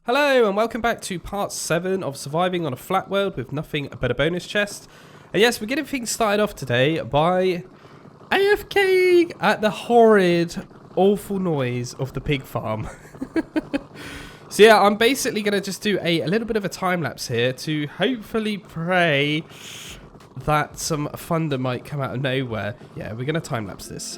Hello and welcome back to part 7 of surviving on a flat world with nothing but a bonus chest. And yes, we're getting things started off today by AFKing at the horrid, awful noise of the pig farm. So yeah, I'm basically going to just do a little bit of a time lapse here to hopefully pray that some thunder might come out of nowhere. Yeah, we're going to time lapse this.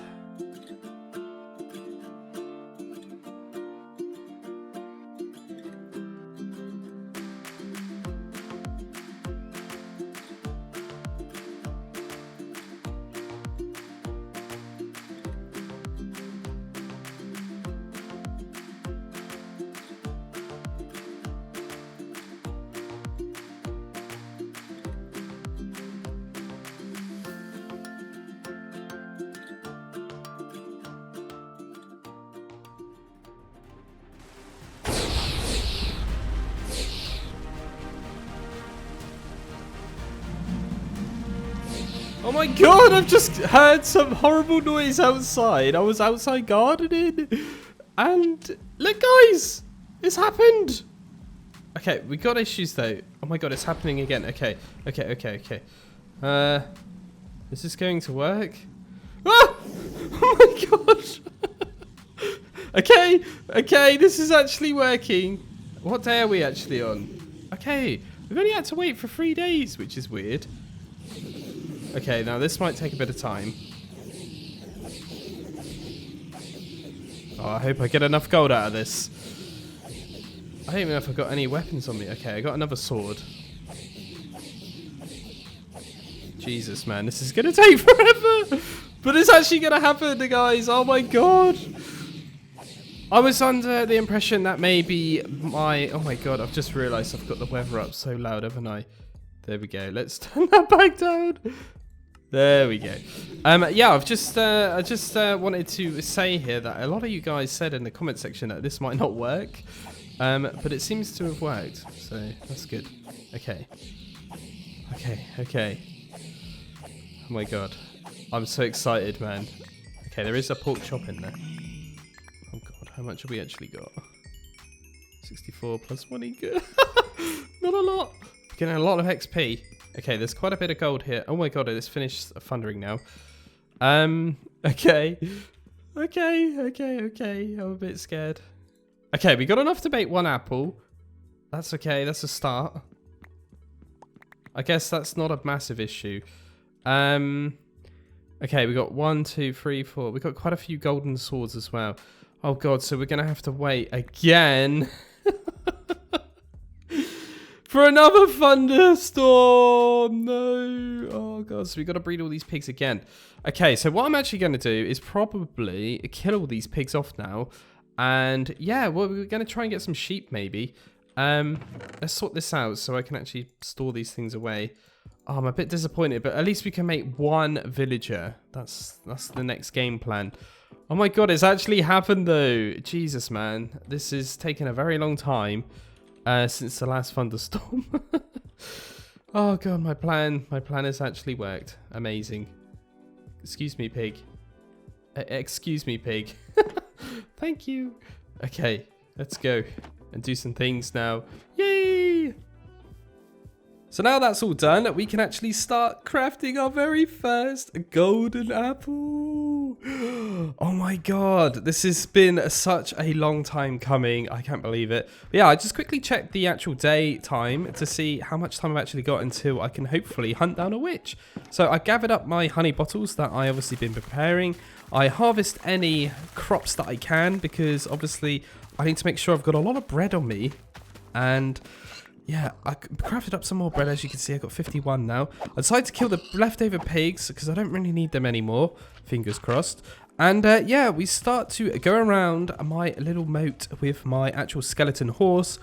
Oh my god, I've just heard some horrible noise outside. I was outside gardening. And look guys, it's happened. Okay, we got issues though. Oh my god, it's happening again. Okay. Is this going to work? Ah! Oh my gosh. Okay, this is actually working. What day are we actually on? Okay, we've only had to wait for 3 days, which is weird. Okay, now this might take a bit of time. Oh, I hope I get enough gold out of this. I don't even know if I've got any weapons on me. Okay, I got another sword. Jesus, man, this is going to take forever. But it's actually going to happen, guys. Oh, my God. I was under the impression that maybe my... Oh, my God, I've just realised I've got the weather up so loud, haven't I? There we go. Let's turn that back down. There we go. Yeah, I just wanted to say here that a lot of you guys said in the comment section that this might not work, but it seems to have worked, so that's good. Okay. Oh my god, I'm so excited, man. Okay, there is a pork chop in there. Oh god, how much have we actually got? 64 plus 1 good. Not a lot. Getting a lot of XP. Okay, there's quite a bit of gold here. Oh my god, it's finished thundering now. Okay. I'm a bit scared. Okay, we got enough to make 1 apple. That's okay, that's a start. I guess that's not a massive issue. Okay, we got 1, 2, 3, 4. We got quite a few golden swords as well. Oh god, so we're gonna have to wait again. For another thunderstorm! No! Oh god, so we got to breed all these pigs again. Okay, so what I'm actually going to do is probably kill all these pigs off now. And yeah, well, we're going to try and get some sheep maybe. Let's sort this out so I can actually store these things away. Oh, I'm a bit disappointed, but at least we can make 1 villager. That's the next game plan. Oh my god, it's actually happened though. Jesus, man. This is taking a very long time. Since the last thunderstorm. Oh god, my plan has actually worked. Amazing. Excuse me, pig. Excuse me, pig. Thank you. Okay, let's go and do some things now. Yay! So now that's all done, we can actually start crafting our very first golden apple. Oh my god, this has been such a long time coming. I can't believe it. But yeah, I just quickly checked the actual day time to see how much time I've actually got until I can hopefully hunt down a witch. So I gathered up my honey bottles that I obviously been preparing. I harvest any crops that I can because obviously I need to make sure I've got a lot of bread on me. And yeah, I crafted up some more bread. As you can see, I got 51 now. I decided to kill the leftover pigs because I don't really need them anymore. Fingers crossed. And yeah, we start to go around my little moat with my actual skeleton horse,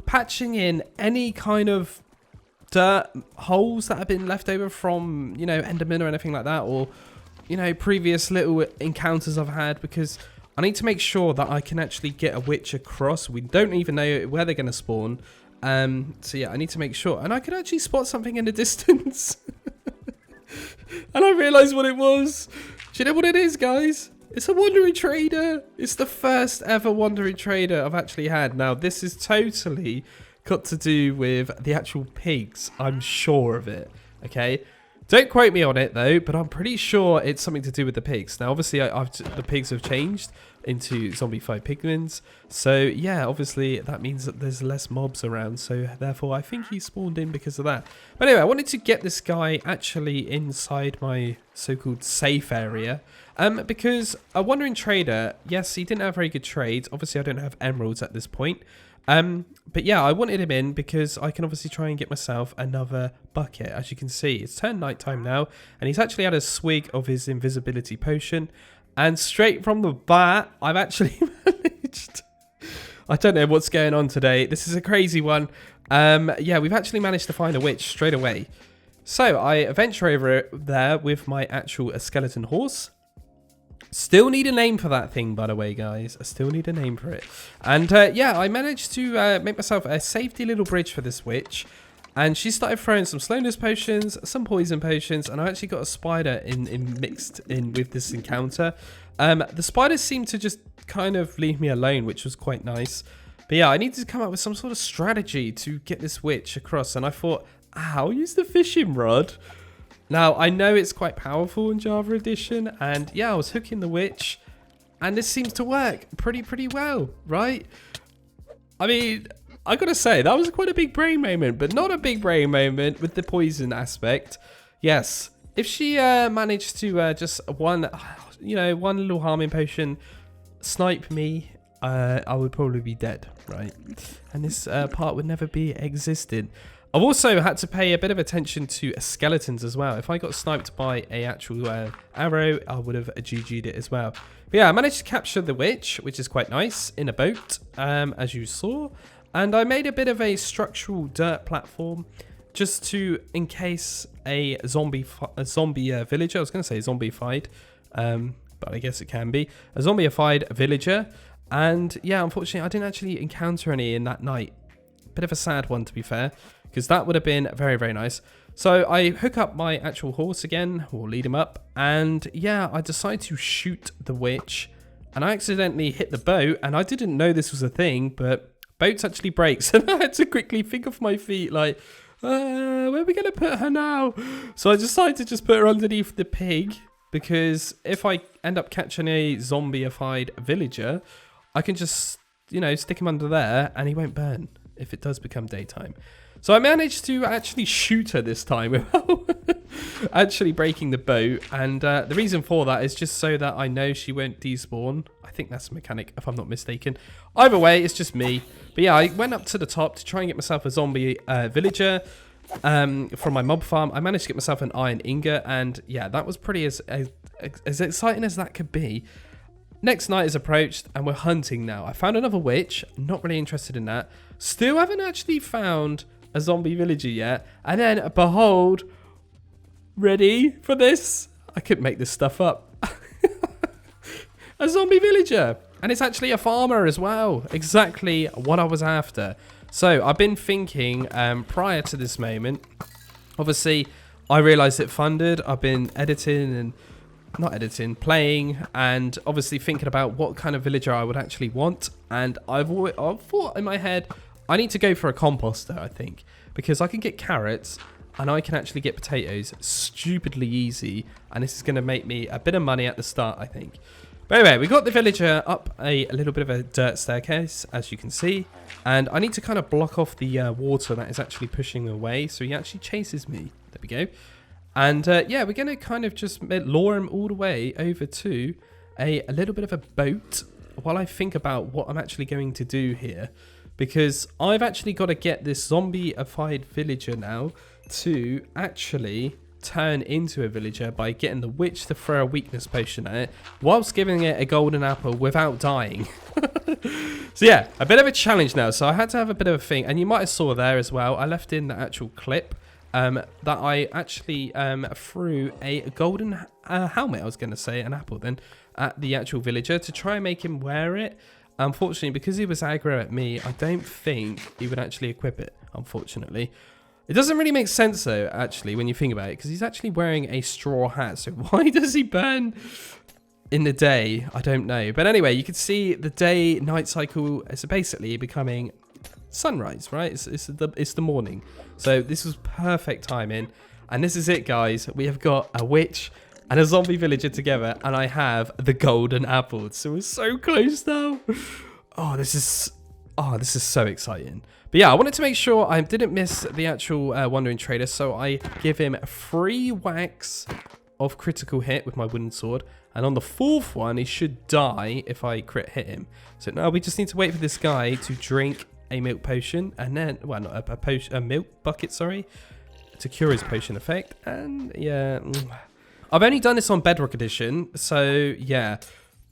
patching in any kind of dirt holes that have been left over from, you know, Enderman or anything like that, or, you know, previous little encounters I've had, because I need to make sure that I can actually get a witch across. We don't even know where they're going to spawn. So yeah, I need to make sure. And I could actually spot something in the distance. And I realised what it was. Do you know what it is, guys? It's a wandering trader. It's the first ever wandering trader I've actually had. Now, this is totally got to do with the actual pigs. I'm sure of it. Okay. Don't quote me on it though, but I'm pretty sure it's something to do with the pigs. Now, obviously, the pigs have changed into zombified pigments. So, yeah, obviously, that means that there's less mobs around. So, therefore, I think he spawned in because of that. But anyway, I wanted to get this guy actually inside my so-called safe area. Because a wandering trader, yes, he didn't have very good trades. Obviously, I don't have emeralds at this point. But yeah, I wanted him in because I can obviously try and get myself another bucket. As you can see, it's turned nighttime now, and he's actually had a swig of his invisibility potion. And straight from the bat, I've actually managed. I don't know what's going on today. This is a crazy one. Yeah, we've actually managed to find a witch straight away. So I venture over there with my actual skeleton horse. Still need a name for that thing, by the way, guys. I still need a name for it. And yeah, I managed to make myself a safety little bridge for this witch. And she started throwing some slowness potions, some poison potions, and I actually got a spider mixed in with this encounter. The spiders seemed to just kind of leave me alone, which was quite nice. But yeah, I needed to come up with some sort of strategy to get this witch across. And I thought, I'll use the fishing rod. Now, I know it's quite powerful in Java Edition, and yeah, I was hooking the witch, and this seems to work pretty well, right? I mean, I gotta say, that was quite a big brain moment, but not a big brain moment with the poison aspect. Yes, if she managed to just one little harming potion snipe me, I would probably be dead, right? And this part would never be existed. I've also had to pay a bit of attention to skeletons as well. If I got sniped by a actual arrow, I would have GG'd it as well. But yeah, I managed to capture the witch, which is quite nice, in a boat, as you saw. And I made a bit of a structural dirt platform just to, in case a zombie villager, I was going to say zombified, but I guess it can be, a zombified villager. And yeah, unfortunately, I didn't actually encounter any in that night. Bit of a sad one, to be fair, because that would have been very nice. So I hook up my actual horse again, or lead him up, and yeah, I decide to shoot the witch, and I accidentally hit the boat, and I didn't know this was a thing, but boats actually break, so I had to quickly think off my feet, like, where are we going to put her now? So I decided to just put her underneath the pig, because if I end up catching a zombified villager, I can just, stick him under there, and he won't burn if it does become daytime. So I managed to actually shoot her this time without actually breaking the boat. And the reason for that is just so that I know she won't despawn. I think that's a mechanic, if I'm not mistaken. Either way, it's just me. But yeah, I went up to the top to try and get myself a zombie villager from my mob farm. I managed to get myself an iron ingot. And yeah, that was pretty as exciting as that could be. Next night is approached and we're hunting now. I found another witch. Not really interested in that. Still haven't actually found a zombie villager yet. And then, behold, ready for this? I couldn't make this stuff up. A zombie villager. And it's actually a farmer as well. Exactly what I was after. So I've been thinking prior to this moment. Obviously, I realized it funded. I've been playing, and obviously thinking about what kind of villager I would actually want. And I've thought in my head, I need to go for a composter, I think, because I can get carrots and I can actually get potatoes stupidly easy, and this is going to make me a bit of money at the start, I think. But anyway, we got the villager up a little bit of a dirt staircase, as you can see, and I need to kind of block off the water that is actually pushing away, so he actually chases me. There we go. And yeah, we're going to kind of just lure him all the way over to a little bit of a boat while I think about what I'm actually going to do here. Because I've actually got to get this zombified villager now to actually turn into a villager by getting the witch to throw a weakness potion at it whilst giving it a golden apple without dying. So yeah, a bit of a challenge now. So I had to have a bit of a thing. And you might have saw there as well, I left in the actual clip that I actually threw a golden helmet, I was going to say, an apple then, at the actual villager to try and make him wear it. Unfortunately, because he was aggro at me, I don't think he would actually equip it, unfortunately. It doesn't really make sense, though, actually, when you think about it, because he's actually wearing a straw hat. So why does he burn in the day, I don't know. But anyway, you can see the day-night cycle is basically becoming sunrise, right? It's the morning. So this was perfect timing. And this is it, guys. We have got a witch and a zombie villager together, and I have the golden apples. So we're so close now. Oh, this is so exciting. But yeah, I wanted to make sure I didn't miss the actual Wandering Trader, so I give him 3 whacks of critical hit with my wooden sword, and on the 4th one, he should die if I crit hit him. So now we just need to wait for this guy to drink a milk potion, and then, well, not a potion, a milk bucket, sorry, to cure his potion effect. And yeah, I've only done this on Bedrock Edition, so yeah.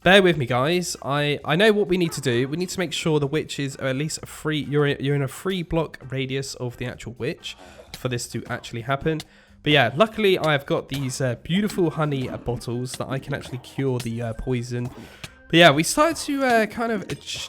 Bear with me, guys. I know what we need to do. We need to make sure the witches are at least a free. You're in a 3 block radius of the actual witch for this to actually happen. But yeah, luckily I've got these beautiful honey bottles that I can actually cure the poison. But yeah, we started to kind of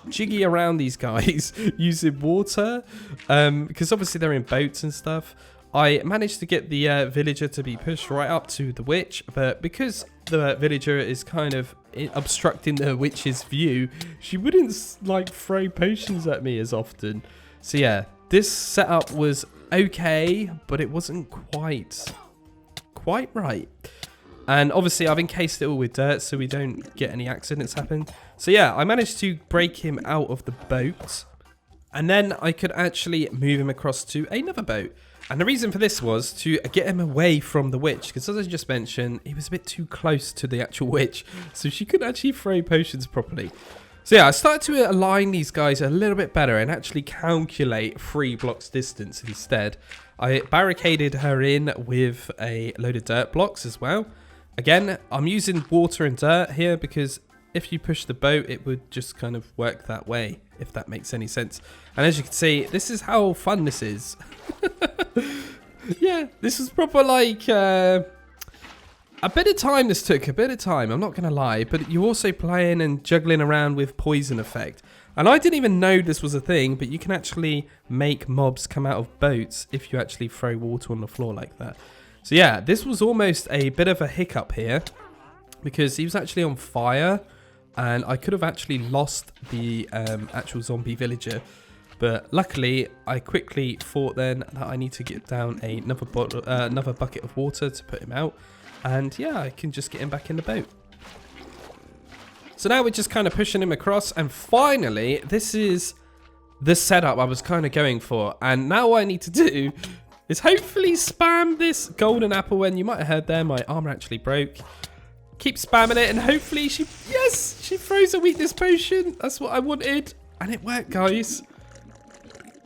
jiggy around these guys using water because obviously they're in boats and stuff. I managed to get the villager to be pushed right up to the witch, but because the villager is kind of obstructing the witch's view, she wouldn't like throw potions at me as often. So yeah, this setup was okay, but it wasn't quite right. And obviously I've encased it all with dirt so we don't get any accidents happen. So yeah, I managed to break him out of the boat, and then I could actually move him across to another boat. And the reason for this was to get him away from the witch, because as I just mentioned, he was a bit too close to the actual witch, so she couldn't actually throw potions properly. So yeah, I started to align these guys a little bit better and actually calculate 3 blocks distance instead. I barricaded her in with a load of dirt blocks as well. Again, I'm using water and dirt here because if you push the boat, it would just kind of work that way, if that makes any sense. And as you can see, this is how fun this is. Yeah, this is proper like a bit of time this took, a bit of time, I'm not going to lie. But you're also playing and juggling around with poison effect. And I didn't even know this was a thing, but you can actually make mobs come out of boats if you actually throw water on the floor like that. So yeah, this was almost a bit of a hiccup here because he was actually on fire. And I could have actually lost the actual zombie villager. But luckily, I quickly thought then that I need to get down another bucket of water to put him out. And yeah, I can just get him back in the boat. So now we're just kind of pushing him across. And finally, this is the setup I was kind of going for. And now what I need to do is hopefully spam this golden apple. And you might have heard there, my armor actually broke. Keep spamming it and hopefully she throws a weakness potion. That's what I wanted. And it worked, guys.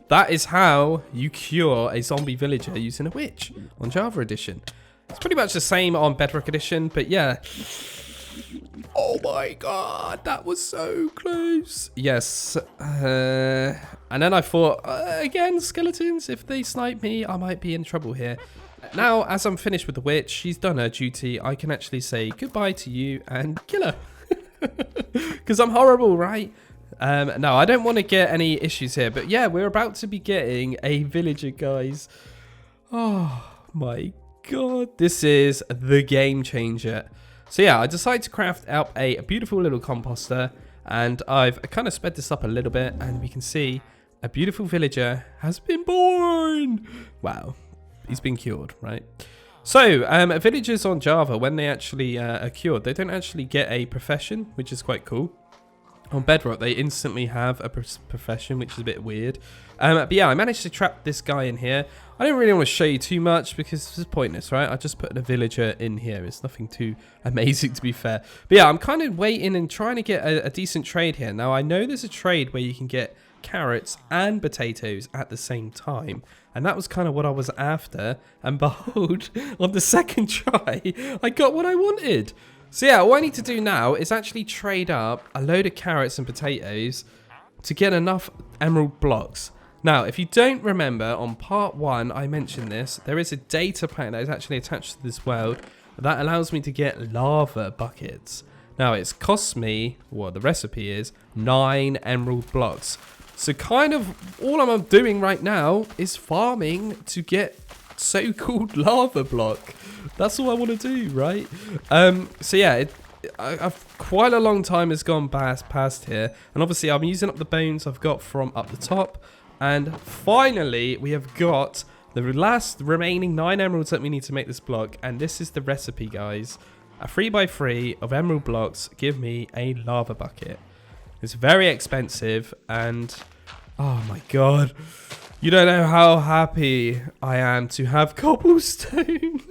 That is how you cure a zombie villager using a witch on Java Edition. It's pretty much the same on Bedrock Edition, but yeah. Oh my god, that was so close. Yes. And then I thought, again, skeletons, if they snipe me, I might be in trouble here. Now, as I'm finished with the witch, she's done her duty, I can actually say goodbye to you and kill her. Because I'm horrible, right? No, I don't want to get any issues here. But yeah, we're about to be getting a villager, guys. Oh my god. This is the game changer. So yeah, I decided to craft out a beautiful little composter. And I've kind of sped this up a little bit. And we can see a beautiful villager has been born. Wow. He's been cured, right? So, villagers on Java, when they actually are cured, they don't actually get a profession, which is quite cool. On Bedrock, they instantly have a profession, which is a bit weird. But yeah, I managed to trap this guy in here. I don't really want to show you too much because it's pointless, right? I just put a villager in here. It's nothing too amazing, to be fair. But yeah, I'm kind of waiting and trying to get a decent trade here. Now, I know there's a trade where you can get carrots and potatoes at the same time. And that was kind of what I was after. And behold, on the second try, I got what I wanted. So yeah, all I need to do now is actually trade up a load of carrots and potatoes to get enough emerald blocks. Now, if you don't remember, on part 1, I mentioned this. There is a data pack that is actually attached to this world that allows me to get lava buckets. Now, it's cost me, well, the recipe is 9 emerald blocks. So kind of all I'm doing right now is farming to get so-called lava block. That's all I want to do, right? So yeah, quite a long time has gone past here. And obviously, I'm using up the bones I've got from up the top. And finally, we have got the last remaining 9 emeralds that we need to make this block. And this is the recipe, guys. A 3x3 of emerald blocks give me a lava bucket. It's very expensive. And oh my god. You don't know how happy I am to have cobblestone.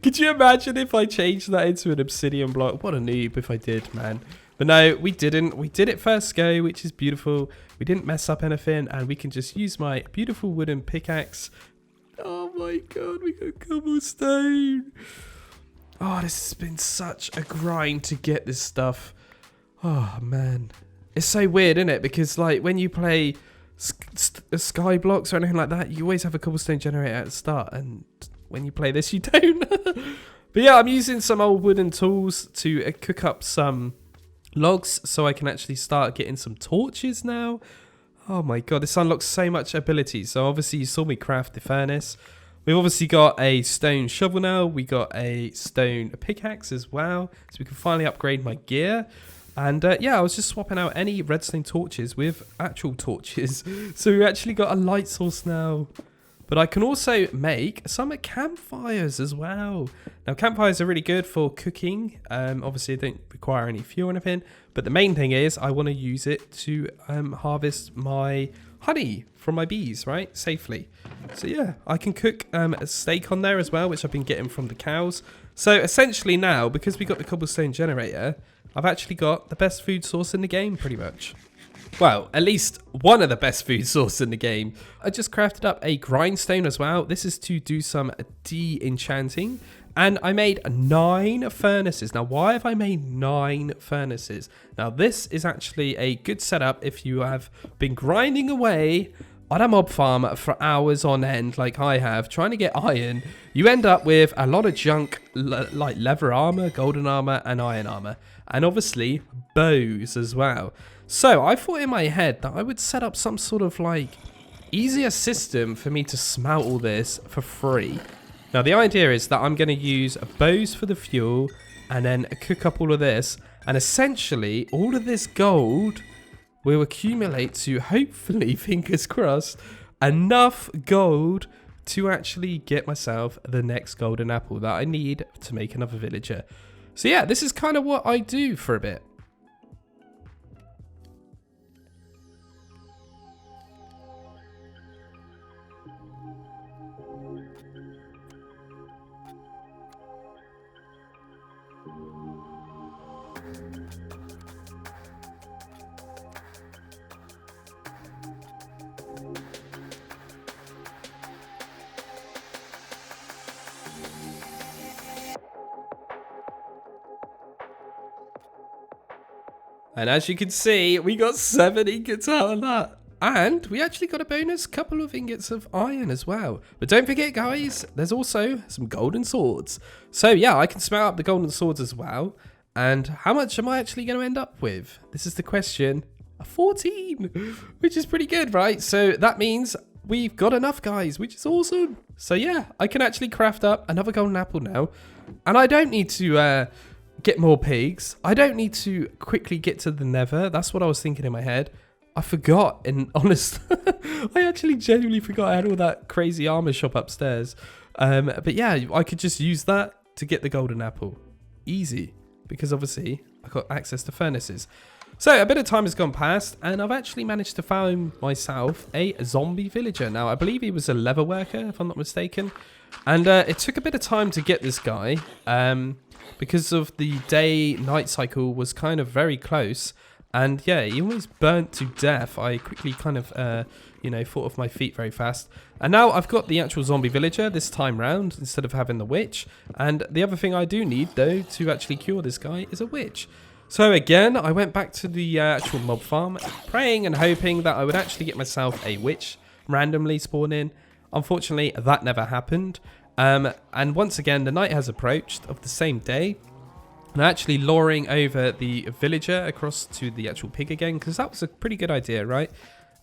Could you imagine if I changed that into an obsidian block? What a noob if I did, man. But no, we didn't. We did it first go, which is beautiful. We didn't mess up anything, and we can just use my beautiful wooden pickaxe. Oh my god, we got cobblestone. Oh, this has been such a grind to get this stuff. Oh, man. It's so weird, isn't it? Because, like, when you play sky blocks or anything like that, you always have a cobblestone generator at the start, and when you play this, you don't. But yeah, I'm using some old wooden tools to cook up some logs so I can actually start getting some torches now. Oh my god, this unlocks so much ability. So obviously you saw me craft the furnace. We've obviously got a stone shovel now. We got a stone pickaxe as well. So we can finally upgrade my gear. And yeah, I was just swapping out any redstone torches with actual torches. So we actually got a light source now. But I can also make some campfires as well. Now, campfires are really good for cooking. Obviously, they don't require any fuel or anything. But the main thing is I want to use it to harvest my honey from my bees, right? Safely. So, yeah, I can cook a steak on there as well, which I've been getting from the cows. So, essentially now, because we got the cobblestone generator, I've actually got the best food source in the game, pretty much. Well, at least one of the best food sources in the game. I just crafted up a grindstone as well. This is to do some de-enchanting. And I made 9 furnaces. Now, why have I made 9 furnaces? Now, this is actually a good setup if you have been grinding away on a mob farm for hours on end, like I have, trying to get iron. You end up with a lot of junk, like leather armor, golden armor, and iron armor. And obviously, bows as well. So I thought in my head that I would set up some sort of like easier system for me to smelt all this for free. Now the idea is that I'm going to use bows for the fuel and then cook up all of this. And essentially all of this gold will accumulate to hopefully, fingers crossed, enough gold to actually get myself the next golden apple that I need to make another villager. So yeah, this is kind of what I do for a bit. And as you can see, we got 7 ingots out of that. And we actually got a bonus couple of ingots of iron as well. But don't forget, guys, there's also some golden swords. So yeah, I can smelt up the golden swords as well. And how much am I actually going to end up with? This is the question. 14, which is pretty good, right? So that means we've got enough, guys, which is awesome. So yeah, I can actually craft up another golden apple now. And I don't need to get more pigs. I don't need to quickly get to the nether. That's what I was thinking in my head. I forgot, and honest, I actually genuinely forgot I had all that crazy armor shop upstairs. But yeah, I could just use that to get the golden apple. Easy, because obviously I got access to furnaces. So a bit of time has gone past, and I've actually managed to find myself a zombie villager. Now, I believe he was a leather worker, if I'm not mistaken. And it took a bit of time to get this guy, because of the day-night cycle was kind of very close. And yeah, he almost burnt to death. I quickly kind of, thought of my feet very fast. And now I've got the actual zombie villager this time round instead of having the witch. And the other thing I do need, though, to actually cure this guy is a witch. So again, I went back to the actual mob farm, praying and hoping that I would actually get myself a witch randomly spawn in. Unfortunately, that never happened. And once again, the night has approached of the same day. And actually luring over the villager across to the actual pig again, because that was a pretty good idea, right?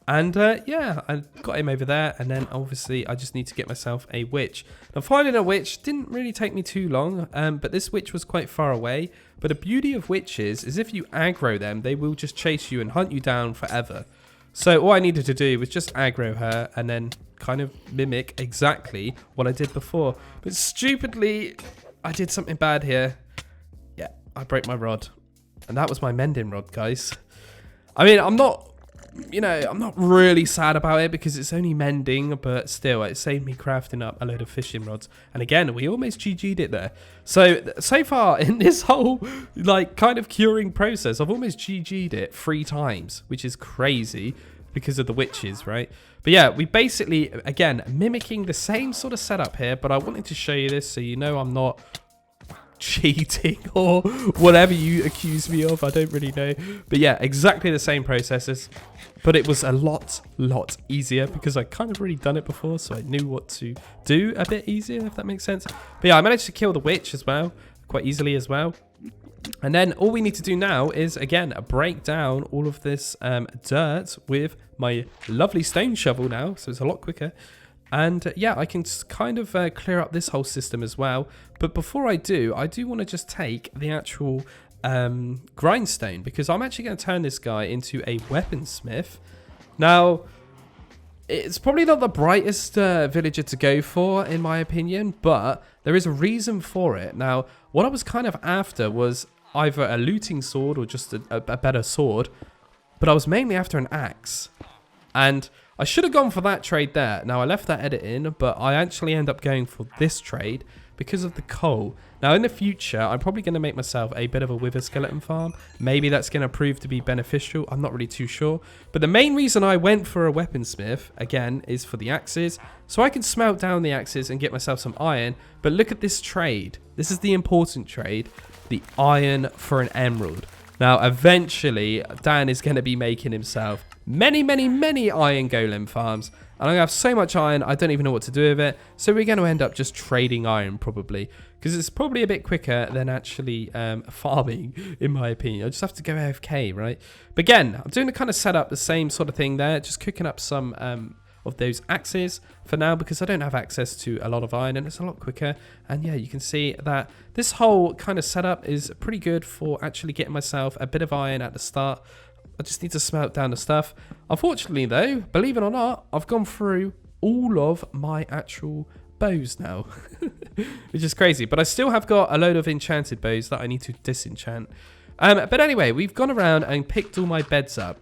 And yeah, I got him over there, and then obviously I just need to get myself a witch. Now finding a witch didn't really take me too long, but this witch was quite far away. But the beauty of witches is if you aggro them, they will just chase you and hunt you down forever. So all I needed to do was just aggro her and then kind of mimic exactly what I did before. But stupidly, I did something bad here. Yeah, I broke my rod. And that was my mending rod, guys. I mean, I'm not really sad about it because it's only mending, but still, it saved me crafting up a load of fishing rods. And again, we almost GG'd it there. So far in this whole, like, kind of curing process, I've almost GG'd it 3 times, which is crazy because of the witches, right? But yeah, we basically, again, mimicking the same sort of setup here, but I wanted to show you this so you know I'm not cheating or whatever you accuse me of. I don't really know, but yeah, exactly the same processes, but it was a lot easier because I kind of already done it before, so I knew what to do a bit easier, if that makes sense. But yeah, I managed to kill the witch as well, quite easily as well. And then all we need to do now is, again, break down all of this dirt with my lovely stone shovel now, so it's a lot quicker. And yeah, I can kind of clear up this whole system as well. But before I do want to just take the actual grindstone, because I'm actually going to turn this guy into a weaponsmith. Now, it's probably not the brightest villager to go for, in my opinion, but there is a reason for it. Now, what I was kind of after was either a looting sword or just a better sword, but I was mainly after an axe. And I should have gone for that trade there. Now, I left that edit in, but I actually end up going for this trade because of the coal. Now, in the future, I'm probably going to make myself a bit of a wither skeleton farm. Maybe that's going to prove to be beneficial. I'm not really too sure. But the main reason I went for a weaponsmith, again, is for the axes. So I can smelt down the axes and get myself some iron. But look at this trade. This is the important trade. The iron for an emerald. Now, eventually, Dan is going to be making himself many iron golem farms. And I'm going to have so much iron, I don't even know what to do with it. So we're going to end up just trading iron, probably. Because it's probably a bit quicker than actually farming, in my opinion. I just have to go AFK, right? But again, I'm doing the kind of setup, the same sort of thing there. Just cooking up some of those axes for now, because I don't have access to a lot of iron and it's a lot quicker. And yeah, you can see that this whole kind of setup is pretty good for actually getting myself a bit of iron at the start. I just need to smelt down the stuff. Unfortunately though, believe it or not, I've gone through all of my actual bows now, which is crazy, but I still have got a load of enchanted bows that I need to disenchant. But anyway, we've gone around and picked all my beds up.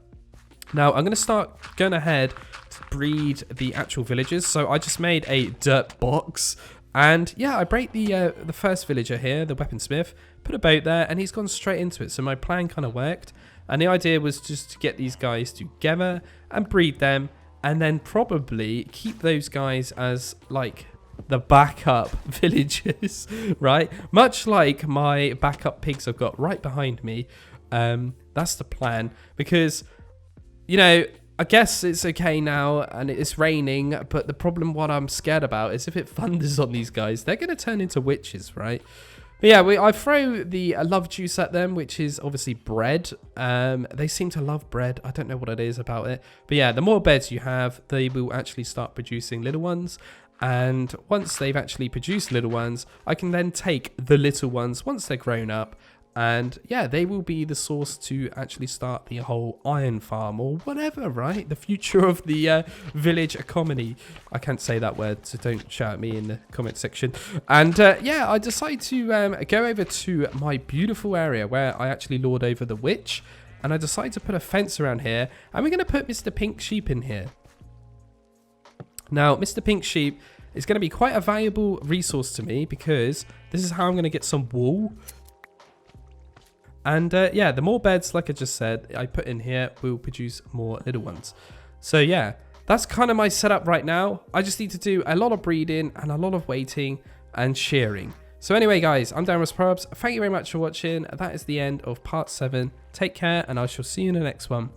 Now I'm going to start going ahead to breed the actual villagers. So I just made a dirt box, and yeah, I break the first villager here, the weaponsmith, put a boat there, and he's gone straight into it. So my plan kind of worked, and the idea was just to get these guys together and breed them, and then probably keep those guys as like the backup villagers, right? Much like my backup pigs I've got right behind me. That's the plan, because you know, I guess it's okay now and it's raining, but the problem what I'm scared about is if it thunders on these guys, they're going to turn into witches, right? But yeah, I throw the love juice at them, which is obviously bread. They seem to love bread. I don't know what it is about it. But yeah, the more beds you have, they will actually start producing little ones. And once they've actually produced little ones, I can then take the little ones once they're grown up. And yeah, they will be the source to actually start the whole iron farm or whatever, right? The future of the village economy. I can't say that word, so don't shout at me in the comment section. And yeah, I decided to go over to my beautiful area where I actually lord over the witch. And I decided to put a fence around here. And we're going to put Mr. Pink Sheep in here. Now, Mr. Pink Sheep is going to be quite a valuable resource to me, because this is how I'm going to get some wool. And yeah, the more beds, like I just said, I put in here will produce more little ones. So yeah, that's kind of my setup right now. I just need to do a lot of breeding and a lot of waiting and shearing. So anyway, guys, I'm DanRobzProbz. Thank you very much for watching. That is the end of part 7. Take care, and I shall see you in the next one.